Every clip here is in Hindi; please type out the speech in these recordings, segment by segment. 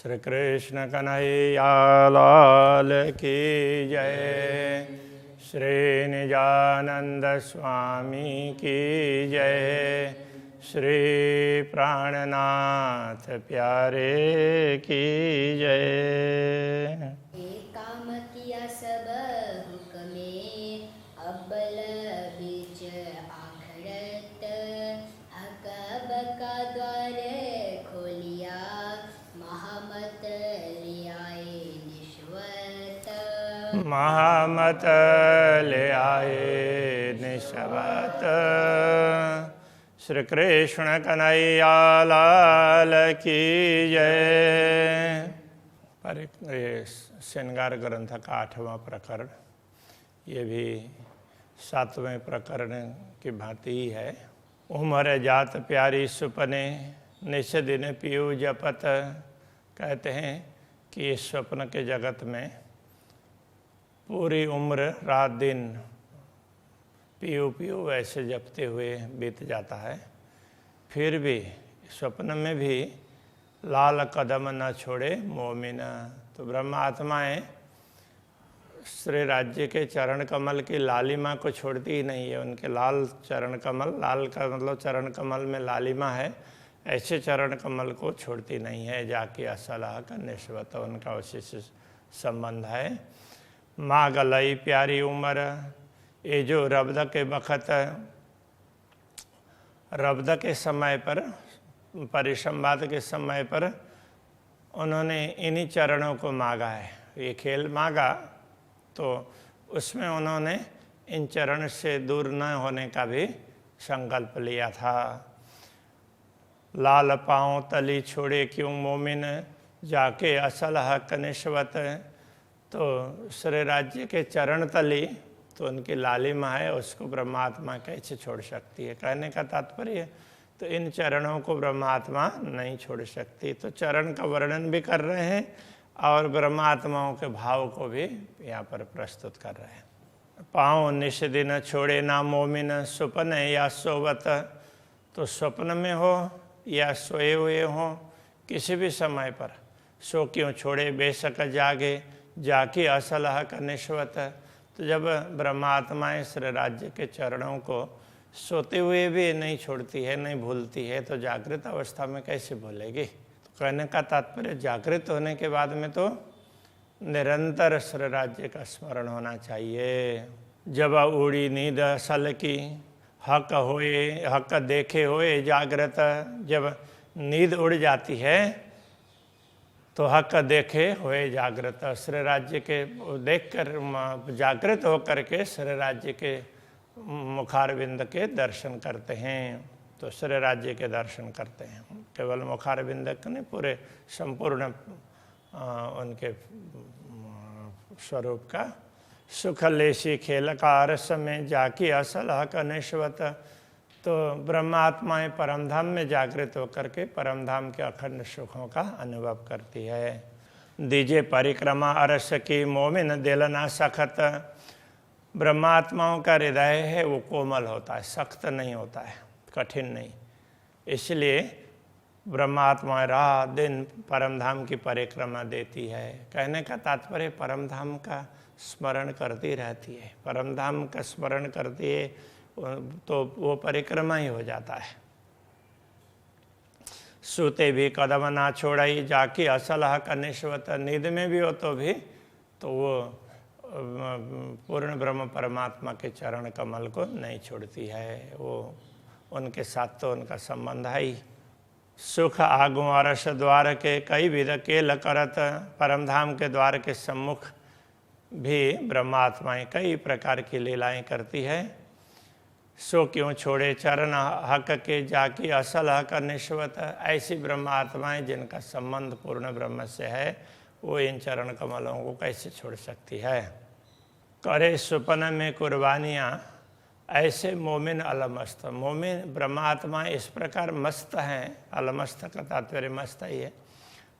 श्री कृष्ण कन्हैया लाल की जय। श्री निजानंद स्वामी की जय। श्री प्राणनाथ प्यारे की जय। एक काम किया सब हुक्मे, अब्बल बीच आखरत, अकब का द्वार खोलिया, महामत ले आए निश्वत। महामत ले आए निश्वत। श्री कृष्ण कन्हैया लाल की जय। पर ये श्रृंगार ग्रंथ का 8वां प्रकरण, ये भी 7वें प्रकरण की भांति ही है। उमर जात प्यारी सुपने, निश दिन पियू जपत। कहते हैं कि इस स्वप्न के जगत में पूरी उम्र रात दिन पियू पियू वैसे जपते हुए बीत जाता है। फिर भी स्वप्न में भी लाल कदम न छोड़े मोमिन। तो ब्रह्म आत्माएं श्री राज्य के चरण कमल की लालिमा को छोड़ती ही नहीं है। उनके लाल चरण कमल, लाल का मतलब चरण कमल में लालिमा है, ऐसे चरण कमल को छोड़ती नहीं है। जाके असलाह का निश्वत उनका उसी से संबंध है। माँ गलई प्यारी उम्र, ये जो रब्द के बखत, रब्द के समय पर, परिसंवाद के समय पर उन्होंने इन्हीं चरणों को मांगा है। ये खेल मांगा तो उसमें उन्होंने इन चरण से दूर न होने का भी संकल्प लिया था। लाल पाँव तली छोड़े क्यों मोमिन, जाके असल हक निश्वत। तो श्री राज्य के चरण तली तो उनकी लालिमा है, उसको ब्रह्मात्मा कैसे छोड़ सकती है। कहने का तात्पर्य तो इन चरणों को ब्रह्मात्मा नहीं छोड़ सकती। तो चरण का वर्णन भी कर रहे हैं और ब्रह्मात्माओं के भाव को भी यहाँ पर प्रस्तुत कर रहे हैं। पाँव निश दिन छोड़े ना मोमिन, सुपन या सोवत। तो स्वप्न में हो या सोए हुए हो, किसी भी समय पर सो क्यों छोड़े बेशक जागे, जाके असल हक निश्वत। तो जब ब्रह्मात्माएं श्री राज्य के चरणों को सोते हुए भी नहीं छोड़ती है, नहीं भूलती है, तो जागृत अवस्था में कैसे भूलेगी। तो कहने का तात्पर्य जागृत होने के बाद में तो निरंतर श्री राज्य का स्मरण होना चाहिए। जब उड़ी नींद असल की, हक होए हक देखे होए जागृत। जब नींद उड़ जाती है तो हक देखे होए जागृत। श्री राज्य के देखकर जागृत होकर के श्री राज्य के मुखारविंद के दर्शन करते हैं। तो श्री राज्य के दर्शन करते हैं, केवल मुखारविंद के नहीं, पूरे संपूर्ण उनके स्वरूप का। सुख लेशी खेल का रस में जाकी असल हक निश्वत। तो ब्रह्मात्माएं परमधाम में जागृत होकर के परमधाम के अखंड सुखों का अनुभव करती है। दीजे परिक्रमा अरस की मोमिन दिल ना सखत। ब्रह्मात्माओं का हृदय है वो कोमल होता है, सख्त नहीं होता है, कठिन नहीं। इसलिए ब्रह्मात्मा रात दिन परमधाम की परिक्रमा देती है। कहने का तात्पर्य परमधाम का स्मरण करती रहती है। परमधाम का स्मरण करती है तो वो परिक्रमा ही हो जाता है। सूते भी कदम ना छोड़ाई, जाके असल हक निश्वत। नींद में भी हो तो भी तो वो पूर्ण ब्रह्म परमात्मा के चरण कमल को नहीं छोड़ती है। वो उनके साथ तो उनका संबंध है ही। सुख आगु अरस द्वार के कई विध केल करत। परमधाम के द्वार के सम्मुख भी ब्रह्मात्माएं कई प्रकार की लीलाएं करती है। सो क्यों छोड़े चरण हक के, जाकी असल हक निश्वत। ऐसी ब्रह्मात्माएं जिनका संबंध पूर्ण ब्रह्म से है, वो इन चरण कमलों को कैसे छोड़ सकती है। करे सुपन में कुर्बानियाँ, ऐसे मोमिन अलमस्त। मोमिन ब्रह्मात्मा इस प्रकार मस्त हैं, अलमस्त का तात्पर्य मस्त ही है।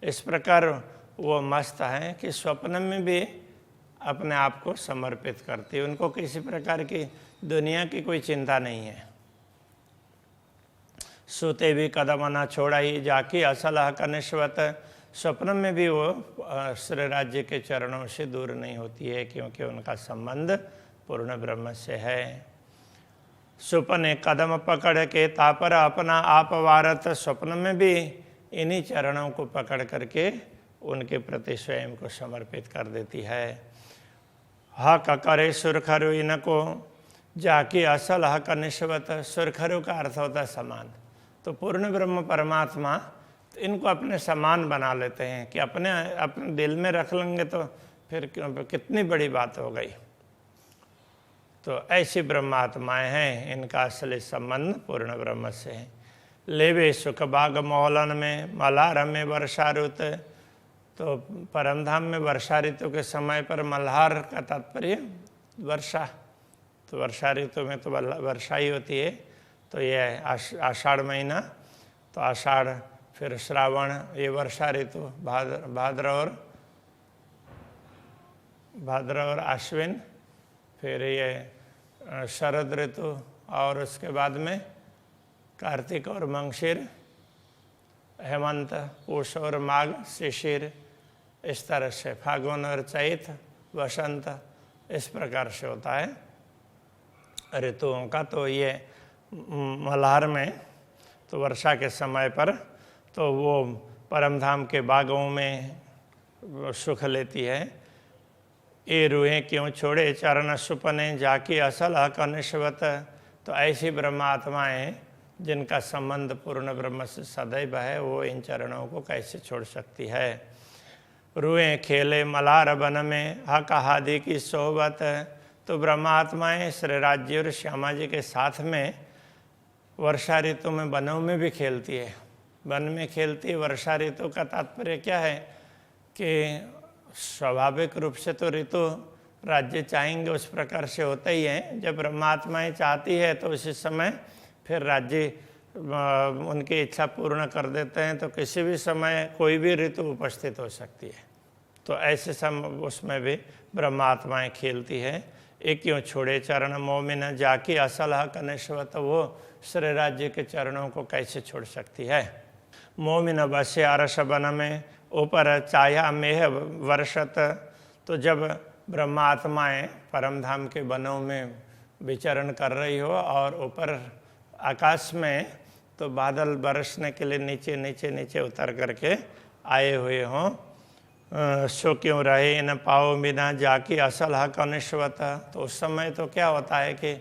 इस प्रकार वो मस्त हैं कि स्वप्न में भी अपने आप को समर्पित करती है। उनको किसी प्रकार की दुनिया की कोई चिंता नहीं है। सोते भी कदम न छोड़ाई, जाकी असल हक निश्वत। स्वप्न में भी वो श्री राज्य के चरणों से दूर नहीं होती है, क्योंकि उनका संबंध पूर्ण ब्रह्म से है। सुपने कदम पकड़ के तापर अपना आप वारत, स्वप्न में भी इन्हीं चरणों को पकड़ करके उनके प्रति स्वयं को समर्पित कर देती है। हक करे सुरखरु इनको जाके असल हक निश्वत, सुरखरु का अर्थ होता है समान। तो पूर्ण ब्रह्म परमात्मा तो इनको अपने समान बना लेते हैं कि अपने दिल में रख लेंगे तो फिर कितनी बड़ी बात हो गई। तो ऐसी ब्रह्मात्माएं हैं, इनका असली संबंध पूर्ण ब्रह्म से है। लेवे सुख बाग मौलन में मल्हार में वर्षा ऋतु, तो परमधाम में वर्षा ऋतु के समय पर मल्हार का तात्पर्य वर्षा, तो वर्षा ऋतु में तो वर्षा ही होती है। तो यह आषाढ़ महीना, तो आषाढ़ फिर श्रावण, ये वर्षा ऋतु, भाद्र और आश्विन, फिर ये शरद ऋतु, और उसके बाद में कार्तिक और मंगशीर, हेमंत, पूष और माघ, शिशिर, इस तरह से फागुन और चैत, वसंत, इस प्रकार से होता है ऋतुओं का। तो ये मल्हार में तो वर्षा के समय पर तो वो परमधाम के बागों में सुख लेती है। ये रूहें क्यों छोड़े चरण सुपने जाकी असल हक निश्वत, तो ऐसी ब्रह्मात्माएं जिनका संबंध पूर्ण ब्रह्म से सदैव है, वो इन चरणों को कैसे छोड़ सकती है। रूहें खेले मल्हार वन में हक हादि की सोहबत, तो ब्रह्मात्माएं श्री राज्य और श्यामा जी के साथ में वर्षा ऋतु में वनों में भी खेलती है। वन में खेलती है, वर्षा ऋतु का तात्पर्य क्या है कि स्वाभाविक रूप से तो ऋतु राज्य चाहेंगे उस प्रकार से होता ही है। जब ब्रह्मात्माएं चाहती है तो उसी समय फिर राज्य उनकी इच्छा पूर्ण कर देते हैं, तो किसी भी समय कोई भी ऋतु उपस्थित हो सकती है। तो ऐसे समय उसमें भी ब्रह्मात्माएं खेलती है। एक क्यों छोड़े चरण मोमिन जाकी असल हक निश्वत, वो श्री राज्य के चरणों को कैसे छोड़ सकती है। मोमिन बसे अरस वन में ऊपर चाया मेह वर्षत, तो जब ब्रह्मात्माएं परमधाम के वनों में विचरण कर रही हो और ऊपर आकाश में तो बादल बरसने के लिए नीचे नीचे नीचे उतर करके आए हुए हों, सो क्यों रहे न पाओ बिना जाकी असल हक निश्वत, तो उस समय तो क्या होता है कि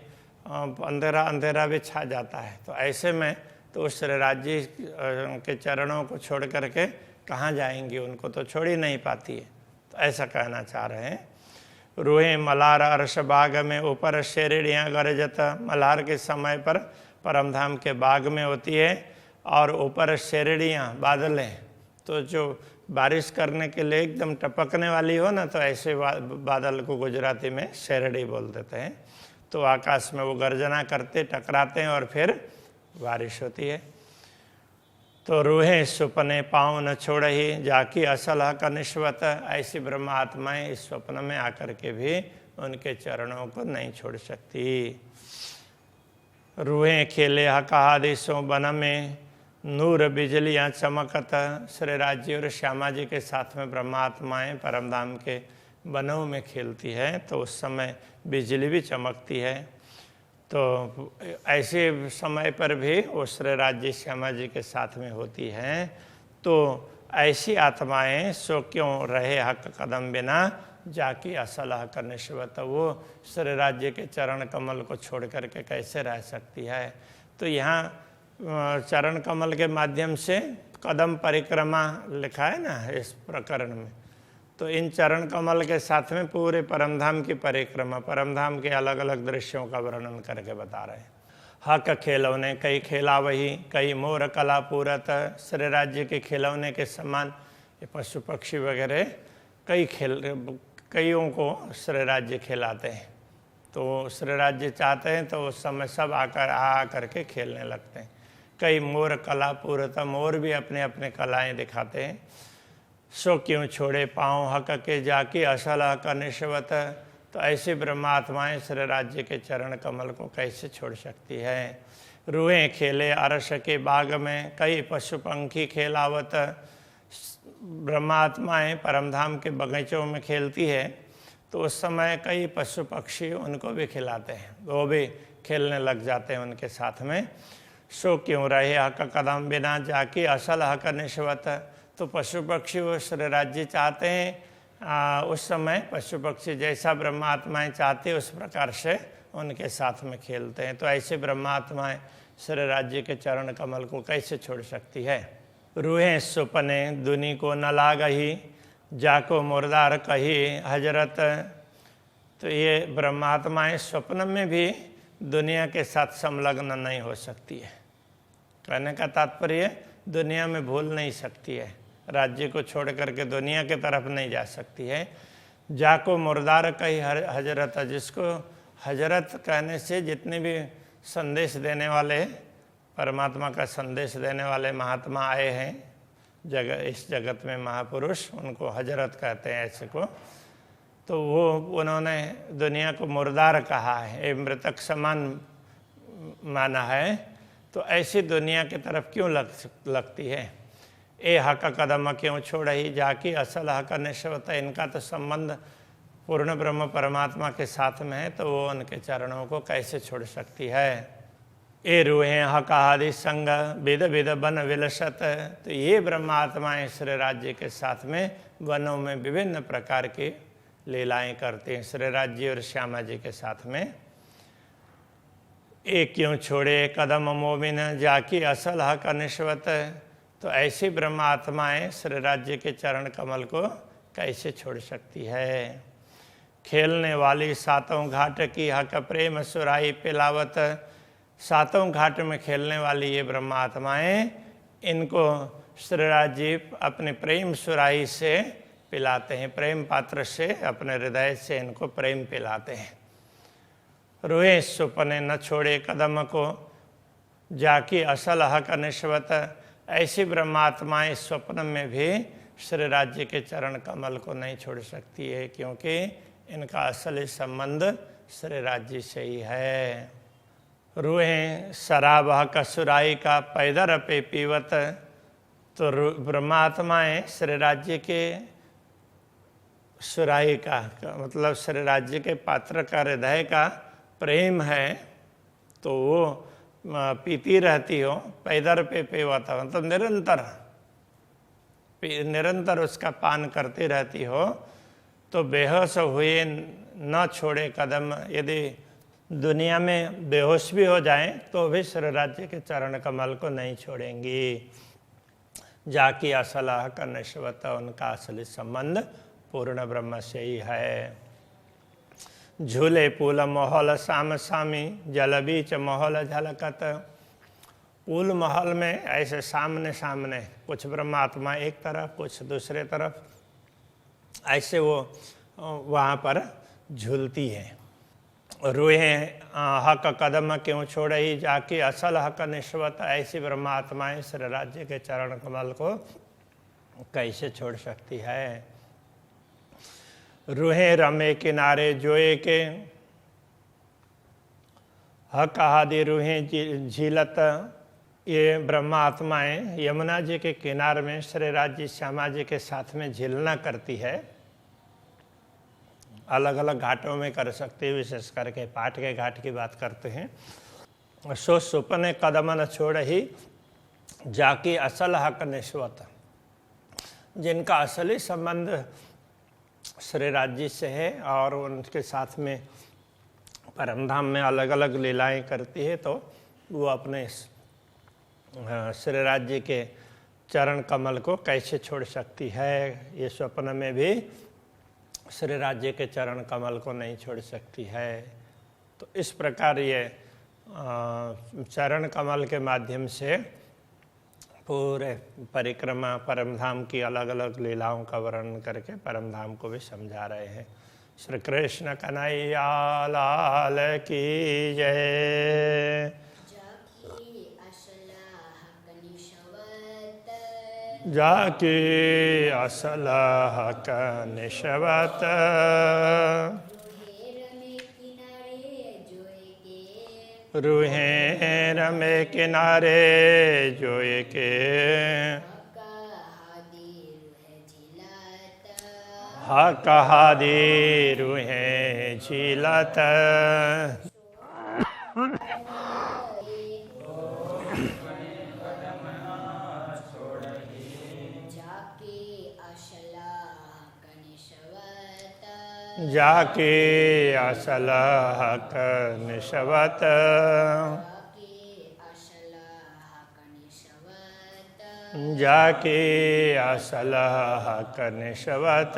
अंधेरा अंधेरा भी छा जाता है। तो ऐसे में तो उस राज्य के चरणों को छोड़ करके कहाँ जाएंगी, उनको तो छोड़ ही नहीं पाती है। तो ऐसा कहना चाह रहे हैं। रूहे मल्हार अरस बाग में ऊपर शेरड़ियाँ गरजत, मल्हार के समय पर परमधाम के बाग में होती है और ऊपर शेरड़ियाँ बादलें, तो जो बारिश करने के लिए एकदम टपकने वाली हो ना, तो ऐसे बादल को गुजराती में शेरड़ी बोल देते हैं। तो आकाश में वो गर्जना करते टकराते हैं और फिर बारिश होती है। तो रूहें सुपने पाँव न छोड़ ही जाकी असल हक निश्वत, ऐसी ब्रह्म आत्माएं इस स्वप्न में आकर के भी उनके चरणों को नहीं छोड़ सकती। रूहें खेले हक आदेशों वन में नूर बिजलियाँ चमकत, श्री राज्य और श्यामा जी के साथ में ब्रह्मात्माएं परमधाम के वनों में खेलती है, तो उस समय बिजली भी चमकती है। तो ऐसे समय पर भी वो श्री राज्य श्यामा जी के साथ में होती हैं। तो ऐसी आत्माएं सो क्यों रहे हक कदम बिना जाकी असल हक निश्वत, वो श्री राज्य के चरण कमल को छोड़ करके कैसे रह सकती है। तो यहाँ चरण कमल के माध्यम से कदम परिक्रमा लिखा है ना इस प्रकरण में, तो इन चरण कमल के साथ में पूरे परमधाम की परिक्रमा, परमधाम के अलग अलग दृश्यों का वर्णन करके बता रहे हैं। हक खेलौने कई खेला वही, कई मोर कला पूरत, श्री राज्य के खिलौने के समान ये पशु पक्षी वगैरह कईयों को श्री राज्य खिलाते हैं। तो श्री राज्य चाहते हैं तो उस समय सब आ करके खेलने लगते हैं। कई मोर कला पूरत, मोर भी अपने अपने कलाएं दिखाते हैं। सो क्यों छोड़े पाँव हक के जाके असल हक निश्वत, तो ऐसी ब्रह्मात्माएं श्री राज्य के चरण कमल को कैसे छोड़ सकती है। रूहें खेले अरस के बाग में कई पशु पंखी खेलावत, ब्रह्मात्माएं परमधाम के बगीचों में खेलती है तो उस समय कई पशु पक्षी उनको भी खिलाते हैं, वो भी खेलने लग जाते हैं उनके साथ में। सो क्यों रहे हक कदम बिना जाके असल हक निश्वत। तो पशु पक्षी वो श्री राज्य चाहते हैं, उस समय पशु पक्षी जैसा ब्रह्मात्माएं चाहते उस प्रकार से उनके साथ में खेलते हैं। तो ऐसे ब्रह्मात्माएं श्री राज्य के चरण कमल को कैसे छोड़ सकती है। रूहें सुपने दुनी को न लागही, जाको मुर्दार कही हजरत। तो ये ब्रह्मात्माएं स्वप्न में भी दुनिया के साथ संलग्न नहीं हो सकती है। कहने का तात्पर्य दुनिया में भूल नहीं सकती है, राज्य को छोड़ करके दुनिया के तरफ नहीं जा सकती है। जाको मुर्दार कही हजरत, जिसको हजरत कहने से जितने भी संदेश देने वाले, परमात्मा का संदेश देने वाले महात्मा आए हैं इस जगत में, महापुरुष, उनको हजरत कहते हैं ऐसे को। तो वो उन्होंने दुनिया को मुर्दार कहा है, मृतक समान माना है। तो ऐसी दुनिया की तरफ क्यों लगती है। ए हक कदम क्यों छोड़ ही जाकी असल हक निश्वत। इनका तो संबंध पूर्ण ब्रह्म परमात्मा के साथ में है, तो वो उनके चरणों को कैसे छोड़ सकती है। ए रूहें हक आदि संग विद विद बन विलसत। तो ये ब्रह्मात्माएं श्री राज्य के साथ में वनों में विभिन्न प्रकार की लीलाएं करते हैं श्री राज्य और श्यामा जी के साथ में। ए क्यों छोड़े कदम मोमिन जाकी असल हक निश्वत। तो ऐसी ब्रह्मात्माएं श्री राज्य के चरण कमल को कैसे छोड़ सकती है। खेलने वाली सातों घाट की हक प्रेम सुराई पिलावत। सातों घाट में खेलने वाली ये ब्रह्मात्माएं, इनको श्री राज्य अपने प्रेम सुराही से पिलाते हैं, प्रेम पात्र से अपने हृदय से इनको प्रेम पिलाते हैं। रोए सुपने न छोड़े कदम को जाकी असल हक निश्वत। ऐसी ब्रह्मात्माएं स्वप्न में भी श्री राज्य के चरण कमल को नहीं छोड़ सकती है, क्योंकि इनका असली संबंध श्री राज्य से ही है। रूहें शराब हक सुराई का पैदर पे पीवत। तो ब्रह्मात्माएं श्री राज्य के सुराई का मतलब श्री राज्य के पात्र का हृदय का प्रेम है, तो वो पीती रहती हो। पैदर पे पीवत मतलब निरंतर उसका पान करती रहती हो। तो बेहोश हुए न छोड़े कदम। यदि दुनिया में बेहोश भी हो जाएं तो भी श्री राज्य के चरण कमल को नहीं छोड़ेंगी। जाकी असल हक निश्वत। उनका असली संबंध पूर्ण ब्रह्म से ही है। झूले पुल महल साम सामी जल बीच महल झलकत। पुल महल में ऐसे सामने सामने कुछ ब्रह्मात्मा एक तरफ कुछ दूसरे तरफ ऐसे वो वहाँ पर झूलती है। रूहें हक कदम क्यों छोड़ ही जाके असल हक निश्वत। ऐसी ब्रह्मात्माएं श्री राज्य के चरण कमल को कैसे छोड़ सकती है। रूहें रमे किनारे जोए के हक आदि रूहें झीलत। ये ब्रह्मात्माएं यमुना जी के किनारे में श्री राज्य श्यामा जी के साथ में झीलना करती है। अलग अलग घाटों में कर सकते हैं, विशेष करके पाठ के घाट की बात करते हैं। सो सुपने कदम न छोड़ ही जाकी असल हक निश्वत। जिनका असली संबंध श्री राज्य से है और उनके साथ में परमधाम में अलग अलग लीलाएं करती है, तो वो अपने श्री राज्य के चरण कमल को कैसे छोड़ सकती है। ये स्वप्न में भी श्री राज्य के चरण कमल को नहीं छोड़ सकती है। तो इस प्रकार ये चरण कमल के माध्यम से पूरे परिक्रमा परमधाम की अलग अलग लीलाओं का वर्णन करके परमधाम को भी समझा रहे हैं। श्री कृष्ण कन्हैया लाल की जय। जाके असल हक निश्वत। रूहें रमे किनारे जोए के कहादी रूहे झीलत जाके असल हक निशवत जाके असल हक निशवत